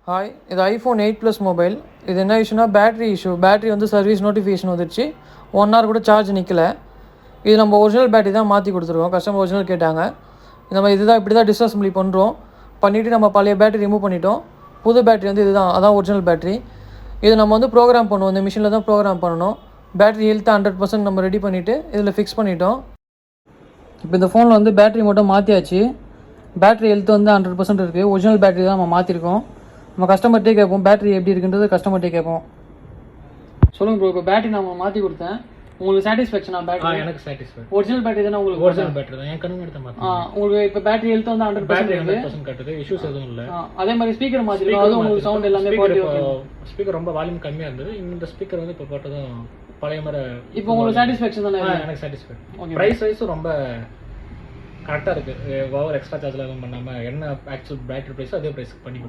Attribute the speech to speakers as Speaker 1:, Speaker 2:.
Speaker 1: Hi, இது iPhone 8 mobile. இது என்ன இஷ்யூனா பேட்டரி இஷ்யூ. பேட்டரி வந்து சர்வீஸ் நோட்டிஃபிகேஷன் வந்துருச்சு. 1 hour கூட சார்ஜ் நிற்கல. இது நம்ம ஒரிஜினல் பேட்டரி தான் மாற்றி கொடுத்துருக்கோம். கஸ்டமர் ஒரிஜினல் கேட்டாங்க. நம்ம இப்படி தான் டிஸ்அசம்பிளி பண்ணுறோம். பண்ணிவிட்டு நம்ம பழைய பேட்டரி ரிமூவ் பண்ணிட்டோம். புது பேட்டரி வந்து அதான் ஒரிஜினல் பேட்டரி. இது நம்ம வந்து ப்ரோக்ராம் பண்ணுவோம். இந்த மிஷினில் தான் ப்ரோக்ராம் பண்ணணும். பேட்டரி ஹெல்த்தை 100% நம்ம ரெடி பண்ணிவிட்டு இதில் ஃபிக்ஸ் பண்ணிட்டோம். இப்போ இந்த ஃபோனில் வந்து பேட்டரி மட்டும் மாற்றியாச்சு. பேட்டரி ஹெல்த் வந்து 100% இருக்குது. ஒரிஜினல் பேட்டரி தான் நம்ம மாற்றிருக்கோம். நம்ம கஸ்டமர்கிட்டே கேட்போம் பேட்டரி எப்படி இருக்குன்றது கஸ்டமர்கிட்டே கேட்போம். சொல்லுங்கள் ப்ரோ, இப்போ பேட்டரி நான் மாற்றி கொடுத்தேன். உங்களுக்கு சாட்டிஸ்ஃபேக்ஷனா பேட்டரி?
Speaker 2: எனக்கு சாட்டிஸ்ஃபை.
Speaker 1: ஒரிஜினல் பேட்டரி தானே உங்களுக்கு?
Speaker 2: ஒரிஜினல் பேட்டரி தான். என் கண்ணு எடுத்த மாதிரி.
Speaker 1: உங்களுக்கு இப்போ பேட்டரி ஹெல்த் வந்து 100%
Speaker 2: கட்டுது. இஷ்யூஸ் எதுவும் இல்லை.
Speaker 1: அதே மாதிரி ஸ்பீக்கர் மாற்றிருக்கோம். அது உங்களுக்கு சவுண்ட் எல்லாமே
Speaker 2: ஸ்பீக்கர் ரொம்ப வால்யூம் கம்மியாக இருந்தது. இந்த ஸ்பீக்கர் வந்து இப்போ போட்டதும் பழைய மாதிரி.
Speaker 1: இப்போ உங்களுக்கு சாட்டிஸ்ஃபேக்ஷன் தானே?
Speaker 2: எனக்கு சாட்டிஸ்ஃபை. ப்ரைஸ் வைஸும் ரொம்ப கரெக்டாக இருக்குது. ஓவர் எக்ஸ்ட்ரா சார்ஜ்லாம் எதுவும் பண்ணாமல் என்ன ஆக்சுவல் பேட்டரி ப்ரைஸோ அதே ப்ரைஸ்க்கு பண்ணி